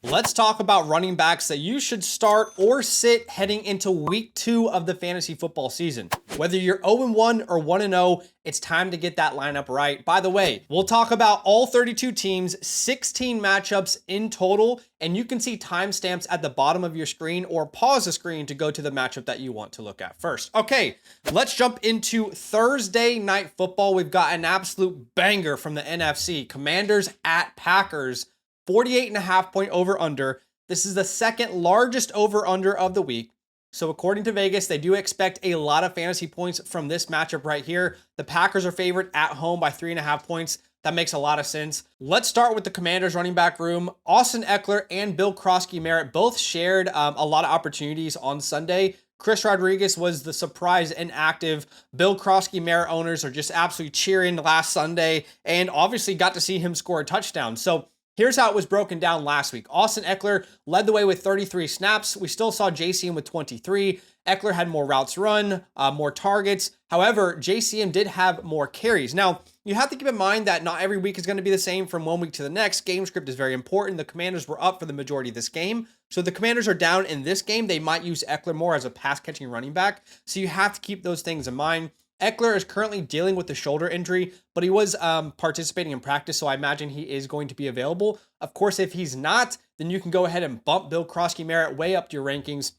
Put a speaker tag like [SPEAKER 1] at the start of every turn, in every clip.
[SPEAKER 1] Let's talk about running backs that you should start or sit heading into week 2 of the fantasy football season. Whether you're 0-1 or 1-0, it's time to get that lineup right. By the way, we'll talk about all 32 teams, 16 matchups in total, and you can see timestamps at the bottom of your screen or pause the screen to go to the matchup that you want to look at first. Okay, let's jump into Thursday night football. We've got an absolute banger from the NFC. Commanders at Packers. 48.5 point over under. This is the second largest over under of the week. So according to Vegas, they do expect a lot of fantasy points from this matchup right here. The Packers are favored at home by 3.5 points. That makes a lot of sense. Let's start with the Commanders running back room. Austin Eckler and Bill Krosky-Merritt both shared a lot of opportunities on Sunday. Chris Rodriguez was the surprise inactive. Bill Krosky-Merritt owners are just absolutely cheering last Sunday and obviously got to see him score a touchdown. So here's how it was broken down last week. Austin Eckler led the way with 33 snaps. We still saw JCM with 23. Eckler had more routes run, more targets. However, JCM did have more carries. Now, you have to keep in mind that not every week is going to be the same from one week to the next. Game script is very important. The Commanders were up for the majority of this game. So if the Commanders are down in this game, they might use Eckler more as a pass-catching running back. So you have to keep those things in mind. Eckler is currently dealing with the shoulder injury, but he was participating in practice, so I imagine he is going to be available. Of course, if he's not, then you can go ahead and bump Bill Krosky-Merritt way up to your rankings.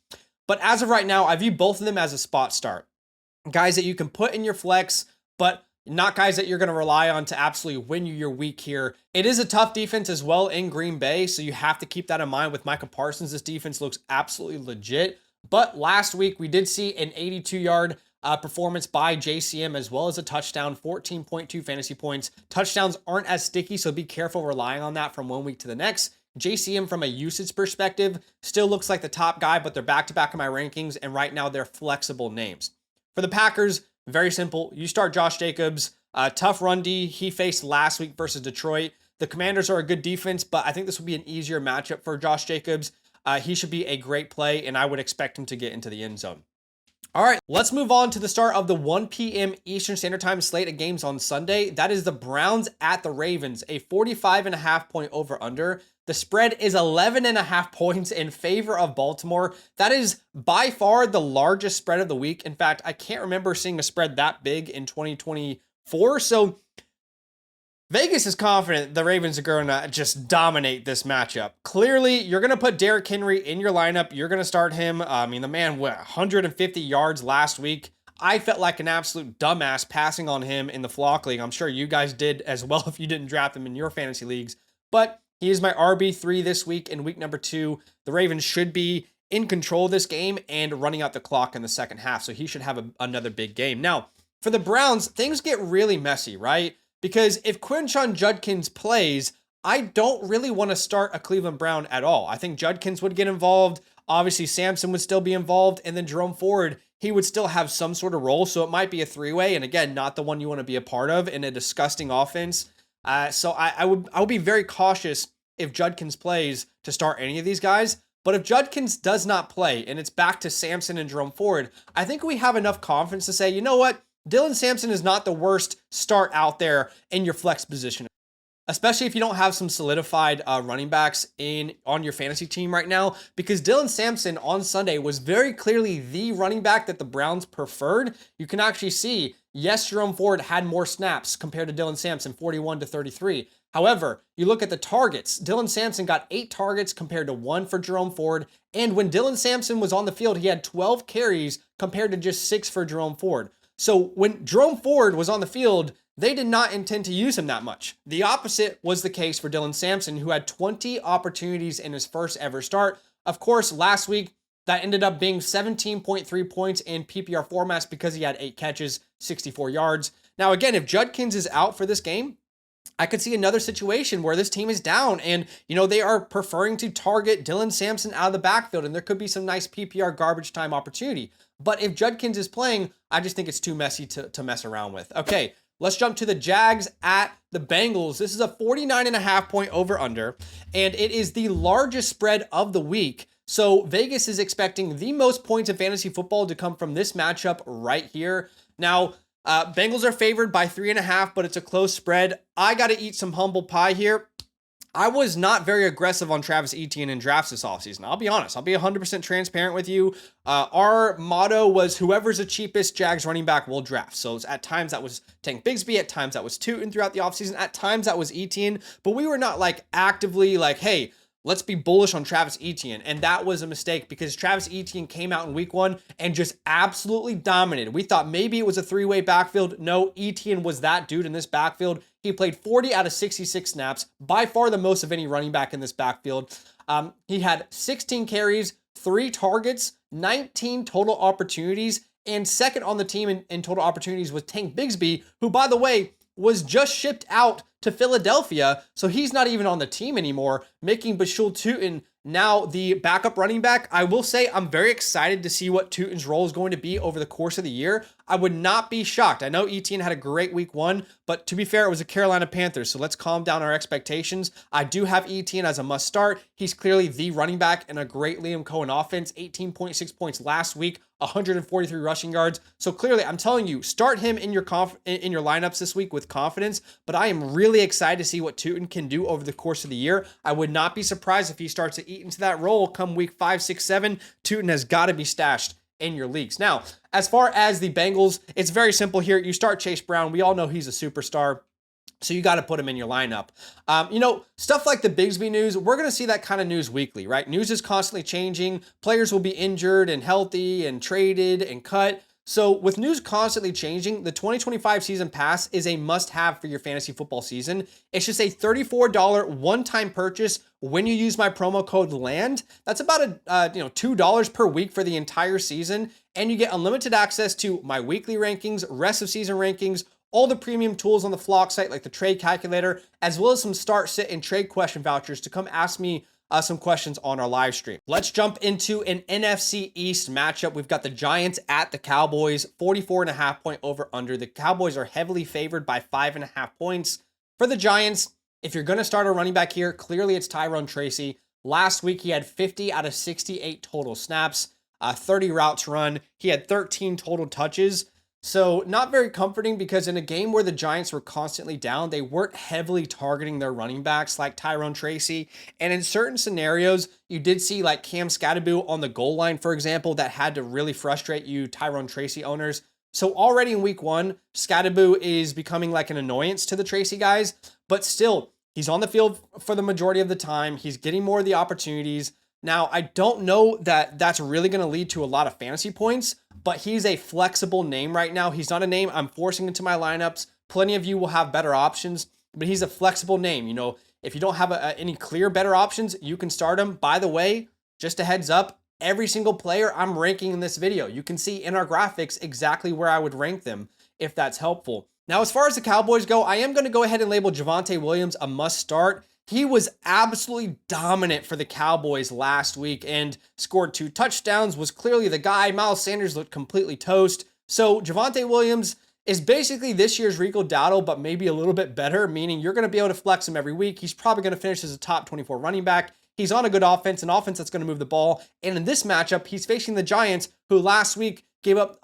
[SPEAKER 1] But as of right now, I view both of them as a spot start. Guys that you can put in your flex, but not guys that you're going to rely on to absolutely win you your week here. It is a tough defense as well in Green Bay, so you have to keep that in mind with Micah Parsons. This defense looks absolutely legit. But last week, we did see an 82-yard performance by JCM as well as a touchdown, 14.2 fantasy points. Touchdowns aren't as sticky, so be careful relying on that from one week to the next. JCM from a usage perspective still looks like the top guy, but they're back-to-back in my rankings, and right now they're flexible names. For the Packers, very simple. You start Josh Jacobs. Tough run D he faced last week versus Detroit. The Commanders are a good defense, but I think this will be an easier matchup for Josh Jacobs. He should be a great play, and I would expect him to get into the end zone. All right, let's move on to the start of the 1 p.m. Eastern Standard Time slate of games on Sunday. That is the Browns at the Ravens, a 45.5 point over under. The spread is 11.5 points in favor of Baltimore. That is by far the largest spread of the week. In fact, I can't remember seeing a spread that big in 2024. So Vegas is confident the Ravens are going to just dominate this matchup. Clearly, you're going to put Derrick Henry in your lineup. You're going to start him. I mean, the man went 150 yards last week. I felt like an absolute dumbass passing on him in the Flock League. I'm sure you guys did as well if you didn't draft him in your fantasy leagues. But he is my RB3 this week in week number 2. The Ravens should be in control of this game and running out the clock in the second half. So he should have another big game. Now, for the Browns, things get really messy, right? Because if Quinshon Judkins plays, I don't really want to start a Cleveland Brown at all. I think Judkins would get involved. Obviously, Sampson would still be involved. And then Jerome Ford, he would still have some sort of role. So it might be a three-way. And again, not the one you want to be a part of in a disgusting offense. So I would be very cautious if Judkins plays to start any of these guys. But if Judkins does not play and it's back to Sampson and Jerome Ford, I think we have enough confidence to say, you know what? Dylan Sampson is not the worst start out there in your flex position, especially if you don't have some solidified running backs on your fantasy team right now, because Dylan Sampson on Sunday was very clearly the running back that the Browns preferred. You can actually see, yes, Jerome Ford had more snaps compared to Dylan Sampson, 41 to 33. However, you look at the targets. Dylan Sampson got 8 targets compared to 1 for Jerome Ford. And when Dylan Sampson was on the field, he had 12 carries compared to just 6 for Jerome Ford. So when Jerome Ford was on the field, they did not intend to use him that much. The opposite was the case for Dylan Sampson, who had 20 opportunities in his first ever start. Of course, last week, that ended up being 17.3 points in PPR formats because he had 8 catches, 64 yards. Now, again, if Judkins is out for this game, I could see another situation where this team is down and, they are preferring to target Dylan Sampson out of the backfield, and there could be some nice PPR garbage time opportunity. But if Judkins is playing, I just think it's too messy to mess around with. Okay, let's jump to the Jags at the Bengals. This is a 49.5 point over under, and it is the largest spread of the week. So Vegas is expecting the most points in fantasy football to come from this matchup right here. Now, Bengals are favored by 3.5, but it's a close spread. I got to eat some humble pie here. I was not very aggressive on Travis Etienne in drafts this offseason. I'll be honest. I'll be 100% transparent with you. Our motto was whoever's the cheapest Jags running back will draft. So at times that was Tank Bigsby. At times that was Tootin throughout the offseason. At times that was Etienne. But we were not like actively like, hey, let's be bullish on Travis Etienne. And that was a mistake because Travis Etienne came out in week 1 and just absolutely dominated. We thought maybe it was a 3-way backfield. No, Etienne was that dude in this backfield. He played 40 out of 66 snaps, by far the most of any running back in this backfield. He had 16 carries, 3 targets, 19 total opportunities, and second on the team in total opportunities was Tank Bigsby, who, by the way, was just shipped out to Philadelphia, so he's not even on the team anymore, making Bashul Tootin now the backup running back. I will say I'm very excited to see what Tootin's role is going to be over the course of the year. I would not be shocked. I know Etienne had a great week 1, but to be fair, it was a Carolina Panthers, so let's calm down our expectations. I do have Etienne as a must start. He's clearly the running back in a great Liam Cohen offense, 18.6 points last week, 143 rushing yards. So clearly, I'm telling you, start him in your lineups this week with confidence, but I am really excited to see what Tootin can do over the course of the year. I would not be surprised if he starts to eat into that role come week 5, 6, 7. Tootin has got to be stashed in your leagues. Now, as far as the Bengals, it's very simple here. You start Chase Brown. We all know he's a superstar, so you got to put him in your lineup. Stuff like the Bigsby news, we're going to see that kind of news weekly, right? News is constantly changing. Players will be injured and healthy and traded and cut. So with news constantly changing, the 2025 season pass is a must-have for your fantasy football season. It's just a $34 one-time purchase when you use my promo code LAND. That's about $2 per week for the entire season, and you get unlimited access to my weekly rankings, rest of season rankings, all the premium tools on the Flock site like the trade calculator, as well as some start, sit, and trade question vouchers to come ask me some questions on our live stream. Let's jump into an NFC East matchup. We've got the Giants at the Cowboys, 44.5 point over under. The Cowboys are heavily favored by 5.5 points. For the Giants, if you're going to start a running back here, clearly it's Tyrone Tracy. Last week, he had 50 out of 68 total snaps, 30 routes run. He had 13 total touches. So not very comforting because in a game where the Giants were constantly down, they weren't heavily targeting their running backs like Tyrone Tracy. And in certain scenarios, you did see like Cam Scatterboo on the goal line, for example, that had to really frustrate you Tyrone Tracy owners. So already in week 1, Scatterboo is becoming like an annoyance to the Tracy guys, but still, he's on the field for the majority of the time. He's getting more of the opportunities. Now, I don't know that that's really going to lead to a lot of fantasy points, but he's a flexible name right now. He's not a name I'm forcing into my lineups. Plenty of you will have better options, but he's a flexible name. If you don't have any clear better options, you can start him. By the way, just a heads up, every single player I'm ranking in this video, you can see in our graphics exactly where I would rank them if that's helpful. Now, as far as the Cowboys go, I am going to go ahead and label Javonte Williams a must start. He was absolutely dominant for the Cowboys last week and scored 2 touchdowns, was clearly the guy. Miles Sanders looked completely toast. So Javonte Williams is basically this year's Rico Dowdle, but maybe a little bit better, meaning you're going to be able to flex him every week. He's probably going to finish as a top 24 running back. He's on a good offense, an offense that's going to move the ball. And in this matchup, he's facing the Giants, who last week gave up,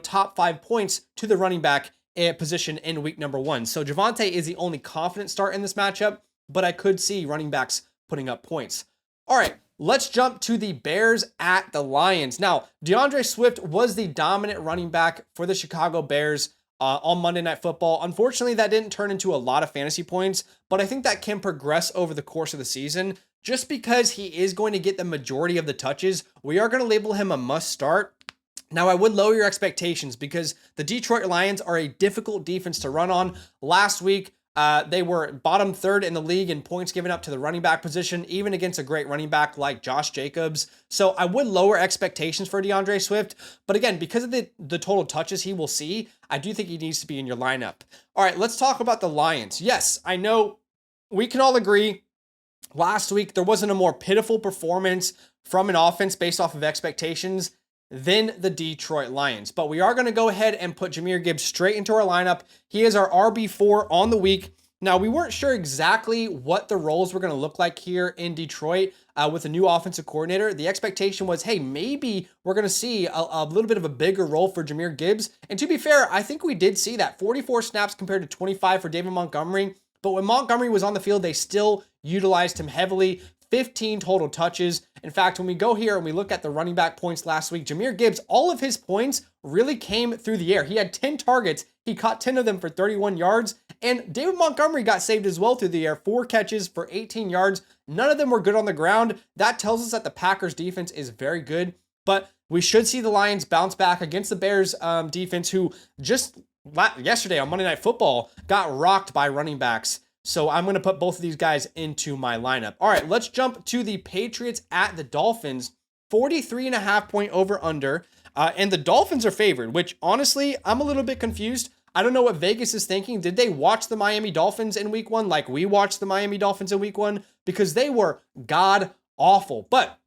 [SPEAKER 1] top 5 points to the running back position in week number 1. So Javonte is the only confident start in this matchup, but I could see running backs putting up points. All right, let's jump to the Bears at the Lions. Now, DeAndre Swift was the dominant running back for the Chicago Bears on Monday Night Football. Unfortunately, that didn't turn into a lot of fantasy points, but I think that can progress over the course of the season. Just because he is going to get the majority of the touches, we are going to label him a must start. Now, I would lower your expectations because the Detroit Lions are a difficult defense to run on. Last week, they were bottom 3rd in the league in points given up to the running back position, even against a great running back like Josh Jacobs. So I would lower expectations for DeAndre Swift. But again, because of the total touches he will see, I do think he needs to be in your lineup. All right, let's talk about the Lions. Yes, I know we can all agree last week there wasn't a more pitiful performance from an offense based off of expectations than the Detroit Lions. But we are going to go ahead and put Jahmyr Gibbs straight into our lineup. He is our RB4 on the week. Now, we weren't sure exactly what the roles were going to look like here in Detroit with a new offensive coordinator. The expectation was, hey, maybe we're going to see a little bit of a bigger role for Jahmyr Gibbs. And to be fair, I think we did see that. 44 snaps compared to 25 for David Montgomery. But when Montgomery was on the field, they still utilized him heavily. 15 total touches. In fact, when we go here and we look at the running back points last week, Jahmyr Gibbs, all of his points really came through the air. He had 10 targets. He caught 10 of them for 31 yards. And David Montgomery got saved as well through the air. 4 catches for 18 yards. None of them were good on the ground. That tells us that the Packers defense is very good. But we should see the Lions bounce back against the Bears defense, who just yesterday on Monday Night Football got rocked by running backs. So I'm going to put both of these guys into my lineup. All right, let's jump to the Patriots at the Dolphins. 43.5 point over under. And the Dolphins are favored, which honestly, I'm a little bit confused. I don't know what Vegas is thinking. Did they watch the Miami Dolphins in week 1 like we watched the Miami Dolphins in week 1? Because they were god awful. But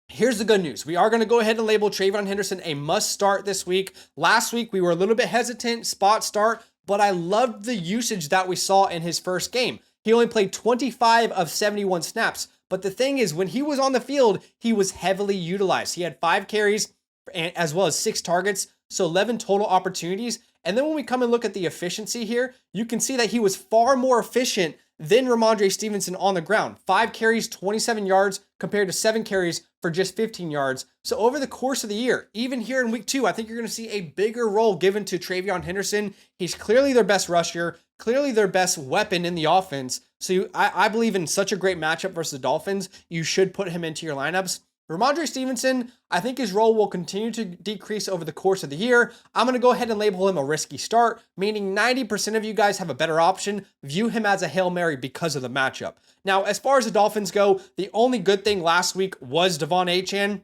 [SPEAKER 1] here's the good news. We are going to go ahead and label Trayvon Henderson a must start this week. Last week, we were a little bit hesitant, spot start, but I loved the usage that we saw in his first game. He only played 25 of 71 snaps. But the thing is, when he was on the field, he was heavily utilized. He had 5 carries as well as 6 targets, so 11 total opportunities. And then when we come and look at the efficiency here, you can see that he was far more efficient than Ramondre Stevenson on the ground. 5 carries, 27 yards compared to 7 carries for just 15 yards. So over the course of the year, even here in week 2, I think you're going to see a bigger role given to Trayvon Henderson. He's clearly their best rusher, clearly their best weapon in the offense. So I believe in such a great matchup versus the Dolphins, you should put him into your lineups. Ramondre Stevenson, I think his role will continue to decrease over the course of the year. I'm going to go ahead and label him a risky start, meaning 90% of you guys have a better option. View him as a Hail Mary because of the matchup. Now, as far as the Dolphins go, the only good thing last week was Devon Achane.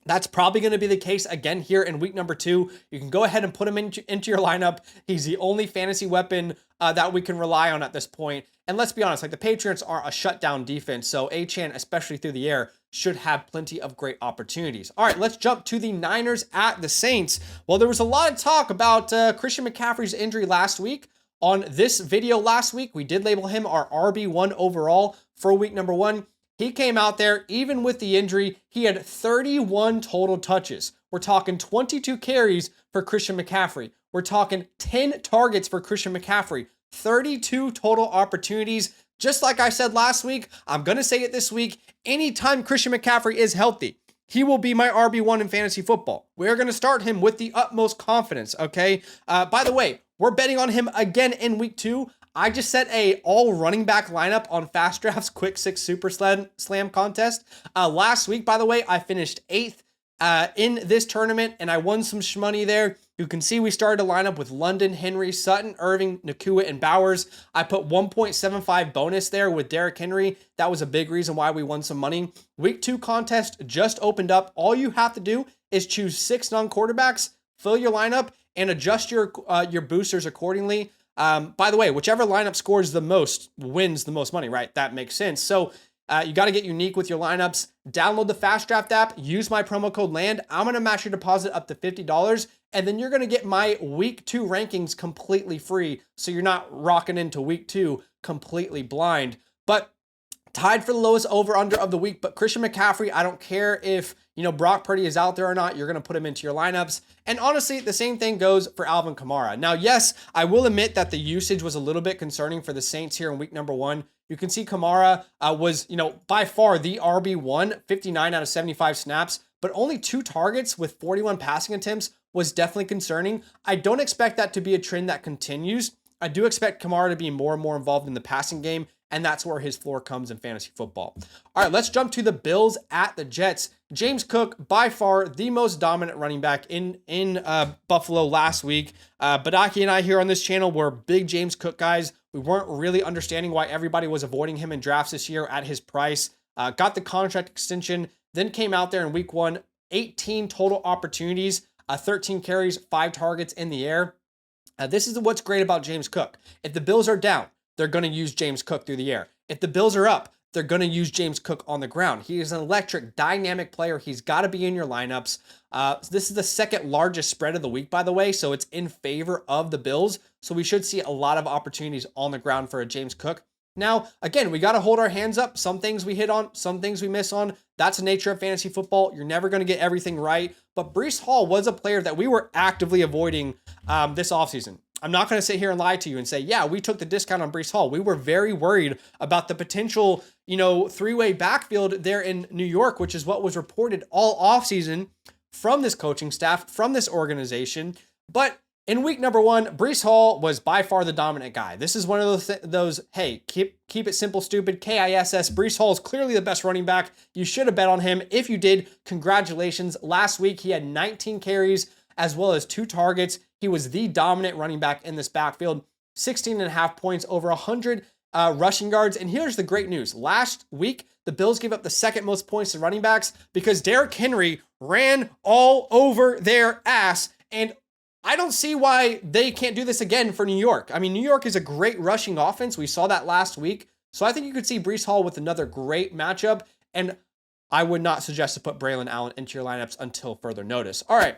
[SPEAKER 1] That's probably going to be the case again here in week number 2. You can go ahead and put him into your lineup. He's the only fantasy weapon that we can rely on at this point. And let's be honest, like the Patriots are a shutdown defense, so Achane, especially through the air, should have plenty of great opportunities. All right, let's jump to the Niners at the Saints. Well, there was a lot of talk about Christian McCaffrey's injury last week. On this video last week, we did label him our RB1 overall for week number 1. He came out there, even with the injury, he had 31 total touches. We're talking 22 carries for Christian McCaffrey. We're talking 10 targets for Christian McCaffrey. 32 total opportunities. Just like I said last week, I'm going to say it this week. Anytime Christian McCaffrey is healthy, he will be my RB1 in fantasy football. We're going to start him with the utmost confidence, okay? By the way, we're betting on him again in week 2. I just set a all running back lineup on FastDraft's Quick 6 Super Slam contest. Last week, by the way, I finished 8th in this tournament, and I won some shmoney there. You can see we started a lineup with London, Henry, Sutton, Irving, Nakua, and Bowers. I put 1.75 bonus there with Derrick Henry. That was a big reason why we won some money. Week 2 contest just opened up. All you have to do is choose 6 non-quarterbacks, fill your lineup, and adjust your boosters accordingly. By the way, whichever lineup scores the most wins the most money, right? That makes sense. So you got to get unique with your lineups. Download the FastDraft app. Use my promo code LAND. I'm going to match your deposit up to $50. And then you're going to get my week 2 rankings completely free. So you're not rocking into week 2 completely blind. But tied for the lowest over-under of the week. But Christian McCaffrey, I don't care if, Brock Purdy is out there or not. You're going to put him into your lineups. And honestly, the same thing goes for Alvin Kamara. Now, yes, I will admit that the usage was a little bit concerning for the Saints here in week number 1. You can see Kamara was, by far the RB1, 59 out of 75 snaps, but only 2 targets with 41 passing attempts was definitely concerning. I don't expect that to be a trend that continues. I do expect Kamara to be more and more involved in the passing game, and that's where his floor comes in fantasy football. All right, let's jump to the Bills at the Jets. James Cook, by far the most dominant running back in Buffalo last week. Badaki and I here on this channel were big James Cook guys. We weren't really understanding why everybody was avoiding him in drafts this year at his price. Got the contract extension, then came out there in week 1, 18 total opportunities, 13 carries, 5 targets in the air. This is what's great about James Cook. If the Bills are down, they're going to use James Cook through the air. If the Bills are up, they're going to use James Cook on the ground. He is an electric, dynamic player. He's got to be in your lineups. This is the second largest spread of the week, by the way, so it's in favor of the Bills. So we should see a lot of opportunities on the ground for a James Cook. Now, again, we got to hold our hands up. Some things we hit on, some things we miss on. That's the nature of fantasy football. You're never going to get everything right. But Breece Hall was a player that we were actively avoiding this offseason. I'm not going to sit here and lie to you and say, yeah, we took the discount on Breece Hall. We were very worried about the potential, three-way backfield there in New York, which is what was reported all offseason from this coaching staff, from this organization. But in week number 1, Breece Hall was by far the dominant guy. This is one of those hey, keep it simple, stupid, KISS. Breece Hall is clearly the best running back. You should have bet on him. If you did, congratulations. Last week, he had 19 carries as well as 2 targets. He was the dominant running back in this backfield. 16.5 points, over 100 rushing yards. And here's the great news. Last week, the Bills gave up the second most points to running backs because Derrick Henry ran all over their ass. And I don't see why they can't do this again for New York. I mean, New York is a great rushing offense. We saw that last week. So I think you could see Breece Hall with another great matchup. And I would not suggest to put Braylon Allen into your lineups until further notice. All right,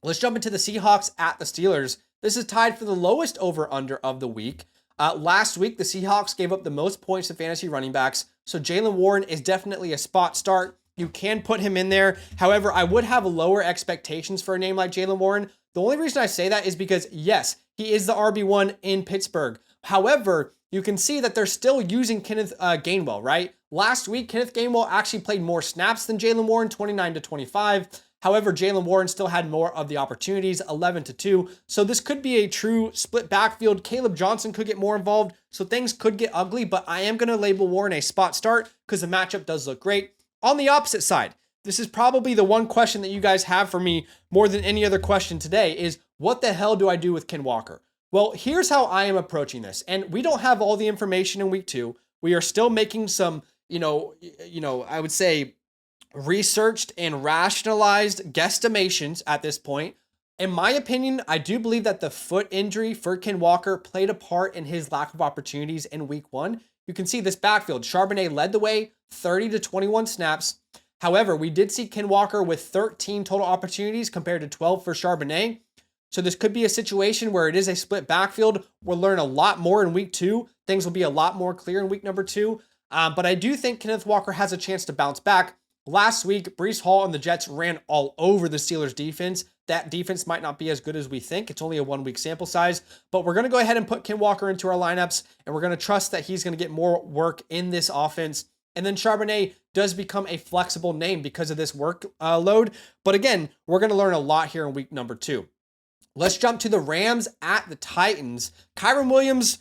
[SPEAKER 1] let's jump into the Seahawks at the Steelers. This is tied for the lowest over-under of the week. Last week, the Seahawks gave up the most points to fantasy running backs. So Jaylen Warren is definitely a spot start. You can put him in there. However, I would have lower expectations for a name like Jaylen Warren. The only reason I say that is because, yes, he is the RB1 in Pittsburgh. However, you can see that they're still using Kenneth Gainwell, right? Last week, Kenneth Gainwell actually played more snaps than Jaylen Warren, 29-25. However, Jaylen Warren still had more of the opportunities, 11-2. So this could be a true split backfield. Caleb Johnson could get more involved, so things could get ugly, but I am going to label Warren a spot start because the matchup does look great. On the opposite side, this is probably the one question that you guys have for me more than any other question today is, what the hell do I do with Ken Walker? Well, here's how I am approaching this. And we don't have all the information in week 2. We are still making some, I would say researched and rationalized guesstimations at this point. In my opinion, I do believe that the foot injury for Ken Walker played a part in his lack of opportunities in week 1. You can see this backfield. Charbonnet led the way, 30-21 snaps. However, we did see Ken Walker with 13 total opportunities compared to 12 for Charbonnet. So this could be a situation where it is a split backfield. We'll learn a lot more in week 2. Things will be a lot more clear in week number 2. But I do think Kenneth Walker has a chance to bounce back. Last week, Breece Hall and the Jets ran all over the Steelers defense. That defense might not be as good as we think. It's only a 1-week sample size, but we're going to go ahead and put Ken Walker into our lineups, and we're going to trust that he's going to get more work in this offense. And then Charbonnet does become a flexible name because of this workload. But again, we're going to learn a lot here in week number 2. Let's jump to the Rams at the Titans. Kyren Williams,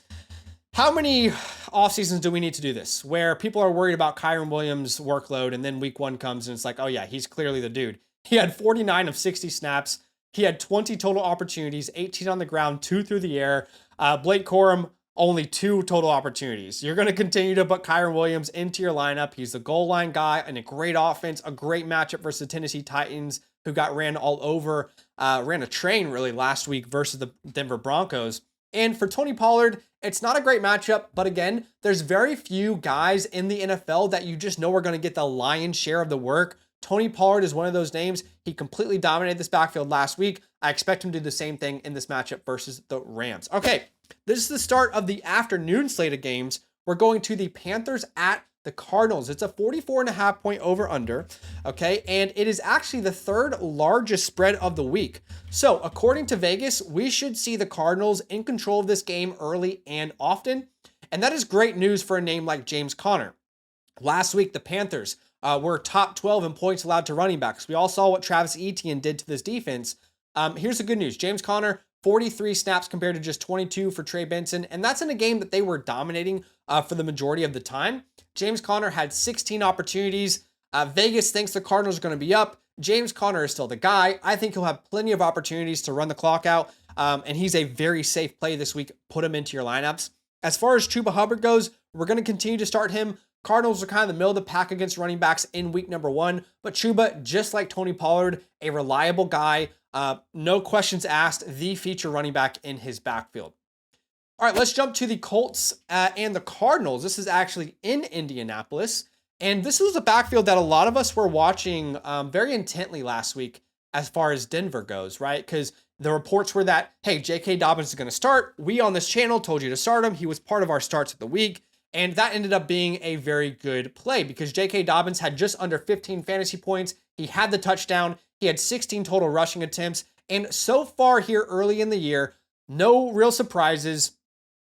[SPEAKER 1] how many off seasons do we need to do this? Where people are worried about Kyren Williams' workload, and then week 1 comes and it's like, oh yeah, he's clearly the dude. He had 49 of 60 snaps. He had 20 total opportunities, 18 on the ground, 2 through the air. Blake Corum, only 2 total opportunities. You're going to continue to put Kyren Williams into your lineup. He's the goal line guy and a great offense, a great matchup versus the Tennessee Titans, who got ran all over, ran a train really last week versus the Denver Broncos. And for Tony Pollard, it's not a great matchup, but again, there's very few guys in the NFL that you just know are going to get the lion's share of the work. Tony Pollard is one of those names. He completely dominated this backfield last week. I expect him to do the same thing in this matchup versus the Rams. Okay, this is the start of the afternoon slate of games. We're going to the Panthers at the Cardinals. It's a 44.5 point over under. Okay, and it is actually the 3rd largest spread of the week. So according to Vegas, we should see the Cardinals in control of this game early and often. And that is great news for a name like James Conner. Last week, the Panthers were top 12 in points allowed to running backs. We all saw what Travis Etienne did to this defense. Here's the good news. James Conner, 43 snaps compared to just 22 for Trey Benson. And that's in a game that they were dominating for the majority of the time. James Conner had 16 opportunities. Vegas thinks the Cardinals are going to be up. James Conner is still the guy. I think he'll have plenty of opportunities to run the clock out. And he's a very safe play this week. Put him into your lineups. As far as Chuba Hubbard goes, we're going to continue to start him. Cardinals are kind of the middle of the pack against running backs in week number 1, but Chuba, just like Tony Pollard, a reliable guy, no questions asked, the feature running back in his backfield. All right, let's jump to the Colts and the Cardinals. This is actually in Indianapolis, and this was a backfield that a lot of us were watching very intently last week as far as Denver goes, right? Because the reports were that, hey, J.K. Dobbins is going to start. We on this channel told you to start him. He was part of our starts of the week. And that ended up being a very good play because J.K. Dobbins had just under 15 fantasy points. He had the touchdown. He had 16 total rushing attempts. And so far here early in the year, No real surprises.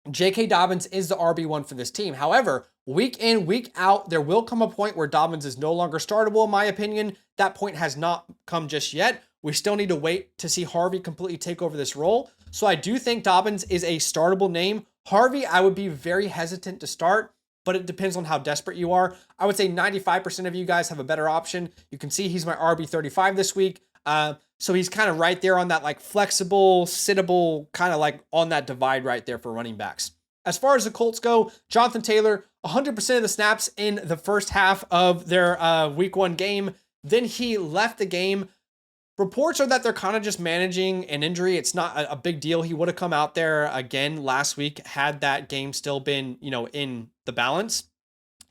[SPEAKER 1] J.K. Dobbins is the RB1 for this team. However, week in, week out, there will come a point where Dobbins is no longer startable, in my opinion. That point has not come just yet. We still need to wait to see Harvey completely take over this role. So I do think Dobbins is a startable name. Harvey, I would be very hesitant to start, but it depends on how desperate you are. I would say 95% of you guys have a better option. You can see he's my RB35 this week. So he's kind of right there on that like flexible, sittable, kind of like on that divide right there for running backs. As far as the Colts go, Jonathan Taylor, 100% of the snaps in the first half of their week 1 game. Then he left the game. Reports are that they're kind of just managing an injury. It's not a big deal. He would have come out there again last week had that game still been, in the balance.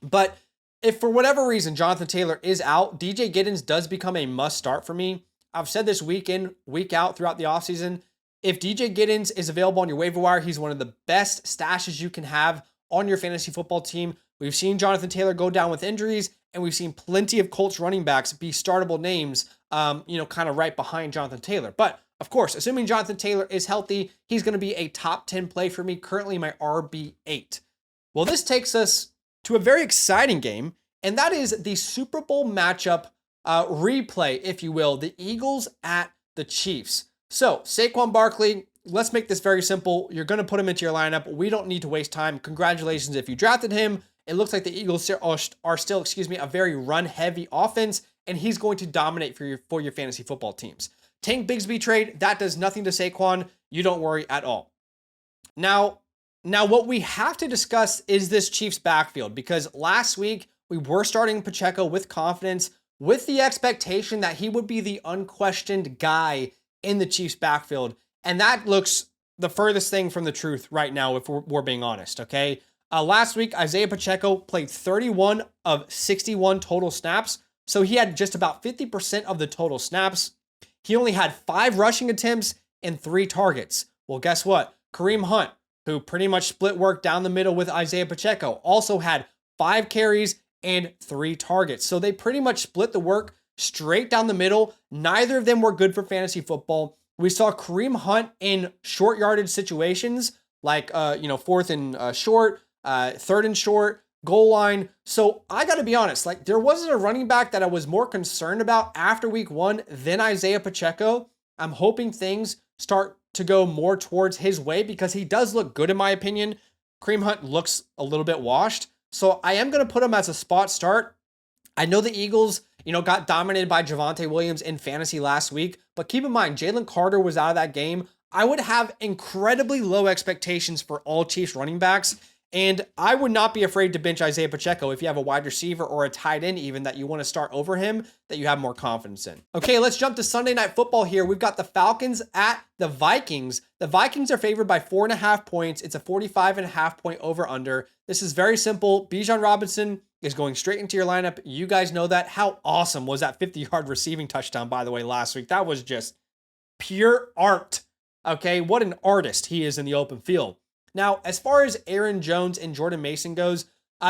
[SPEAKER 1] But if for whatever reason Jonathan Taylor is out, DJ Giddens does become a must start for me. I've said this week in, week out throughout the offseason. If DJ Giddens is available on your waiver wire, he's one of the best stashes you can have on your fantasy football team. We've seen Jonathan Taylor go down with injuries, and we've seen plenty of Colts running backs be startable names, kind of right behind Jonathan Taylor. But of course, assuming Jonathan Taylor is healthy, he's going to be a top 10 play for me, currently my RB8. Well, this takes us to a very exciting game, and that is the Super Bowl matchup replay, if you will, the Eagles at the Chiefs. So Saquon Barkley, let's make this very simple. You're going to put him into your lineup. We don't need to waste time. Congratulations if you drafted him. It looks like the Eagles are still, a very run-heavy offense, and he's going to dominate for your fantasy football teams. Tank Bigsby trade, that does nothing to Saquon. You don't worry at all. Now what we have to discuss is this Chiefs backfield, because last week we were starting Pacheco with confidence, with the expectation that he would be the unquestioned guy in the Chiefs backfield. And that looks the furthest thing from the truth right now, if we're being honest, okay? Last week, Isaiah Pacheco played 31 of 61 total snaps. So he had just about 50% of the total snaps. He only had 5 rushing attempts and 3 targets. Well, guess what? Kareem Hunt, who pretty much split work down the middle with Isaiah Pacheco, also had 5 carries and 3 targets. So they pretty much split the work straight down the middle. Neither of them were good for fantasy football. We saw Kareem Hunt in short yardage situations like, 4th and short, 3rd and short, goal line. So I got to be honest, like there wasn't a running back that I was more concerned about after week 1 than Isaiah Pacheco. I'm hoping things start to go more towards his way because he does look good in my opinion. Kareem Hunt looks a little bit washed. So I am going to put him as a spot start. I know the Eagles, got dominated by Javonte Williams in fantasy last week, but keep in mind, Jalen Carter was out of that game. I would have incredibly low expectations for all Chiefs running backs, and I would not be afraid to bench Isaiah Pacheco if you have a wide receiver or a tight end even that you want to start over him that you have more confidence in. Okay, let's jump to Sunday Night Football here. We've got the Falcons at the Vikings. The Vikings are favored by 4.5 points. It's a 45.5 point over-under. This is very simple. Bijan Robinson is going straight into your lineup. You guys know that. How awesome was that 50-yard receiving touchdown, by the way, last week? That was just pure art. Okay, what an artist he is in the open field. Now, as far as Aaron Jones and Jordan Mason goes,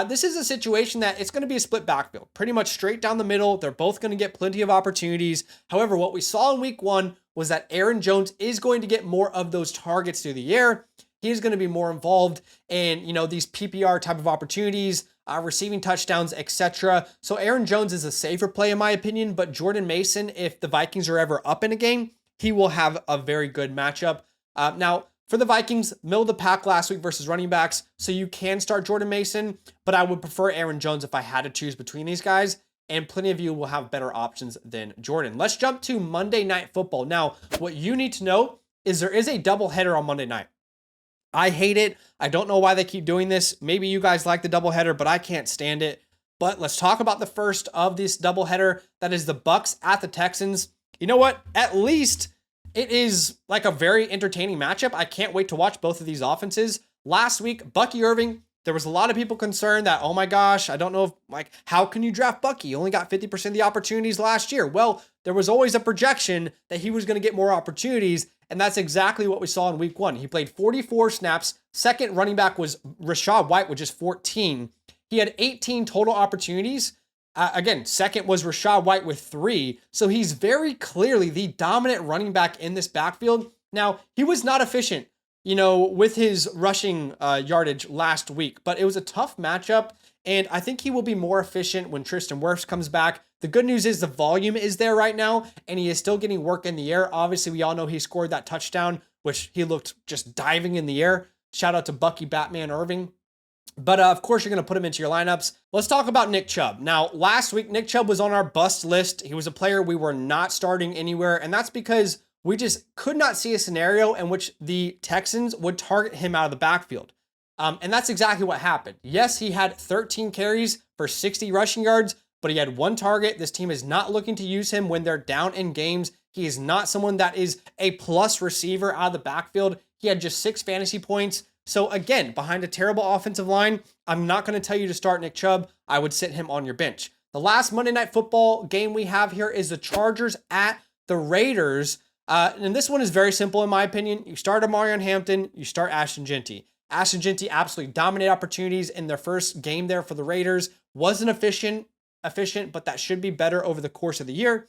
[SPEAKER 1] this is a situation that it's going to be a split backfield, pretty much straight down the middle. They're both going to get plenty of opportunities. However, what we saw in week 1 was that Aaron Jones is going to get more of those targets through the air. He's going to be more involved in, these PPR type of opportunities, receiving touchdowns, etc. So Aaron Jones is a safer play in my opinion, but Jordan Mason, if the Vikings are ever up in a game, he will have a very good matchup. Now, for the Vikings, middle of the pack last week versus running backs, so you can start Jordan Mason, but I would prefer Aaron Jones if I had to choose between these guys, and plenty of you will have better options than Jordan. Let's jump to Monday Night Football. Now, what you need to know is there is a doubleheader on Monday night. I hate it. I don't know why they keep doing this. Maybe you guys like the doubleheader, but I can't stand it. But let's talk about the first of this doubleheader. That is the Bucks at the Texans. You know what? At least it is like a very entertaining matchup. I can't wait to watch both of these offenses. Last week, Bucky Irving, there was a lot of people concerned that, oh my gosh, I don't know if, how can you draft Bucky? He only got 50% of the opportunities last year. Well, there was always a projection that he was going to get more opportunities, and that's exactly what we saw in week 1. He played 44 snaps. Second running back was Rachaad White with just 14. He had 18 total opportunities. Again, second was Rachaad White with 3. So he's very clearly the dominant running back in this backfield. Now, he was not efficient you know, with his rushing yardage last week, but it was a tough matchup. And I think he will be more efficient when Tristan Wirfs comes back. The good news is the volume is there right now, and he is still getting work in the air. Obviously, we all know he scored that touchdown, which he looked just diving in the air. Shout out to Bucky Batman Irving. But of course, you're going to put him into your lineups. Let's talk about Nick Chubb. Now, last week, Nick Chubb was on our bust list. He was a player we were not starting anywhere, and that's because we just could not see a scenario in which the Texans would target him out of the backfield. And that's exactly what happened. Yes, he had 13 carries for 60 rushing yards, but he had one target. This team is not looking to use him when they're down in games. He is not someone that is a plus receiver out of the backfield. He had just 6 fantasy points. So again, behind a terrible offensive line, I'm not going to tell you to start Nick Chubb. I would sit him on your bench. The last Monday Night Football game we have here is the Chargers at the Raiders. And this one is very simple in my opinion. You start Amarion Hampton, you start Ashton Jeanty. Ashton Jeanty absolutely dominated opportunities in their first game there for the Raiders. Wasn't efficient, but that should be better over the course of the year.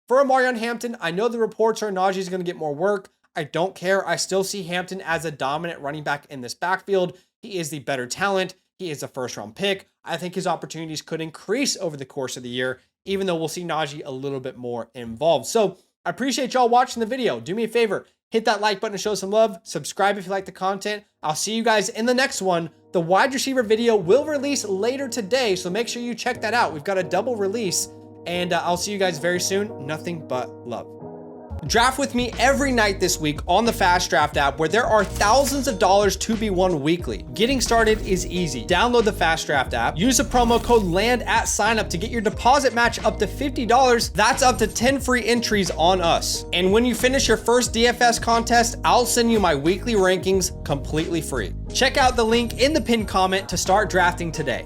[SPEAKER 1] For Amarion Hampton, I know the reports are Najee's going to get more work. I don't care. I still see Hampton as a dominant running back in this backfield. He is the better talent. He is a first-round pick. I think his opportunities could increase over the course of the year, even though we'll see Najee a little bit more involved. So I appreciate y'all watching the video. Do me a favor. Hit that like button to show some love. Subscribe if you like the content. I'll see you guys in the next one. The wide receiver video will release later today, so make sure you check that out. We've got a double release, and I'll see you guys very soon. Nothing but love. Draft with me every night this week on the FastDraft app, where there are thousands of dollars to be won weekly. Getting started is easy. Download the FastDraft app, use the promo code LAND at signup to get your deposit match up to $50. That's up to 10 free entries on us. And when you finish your first DFS contest, I'll send you my weekly rankings completely free. Check out the link in the pinned comment to start drafting today.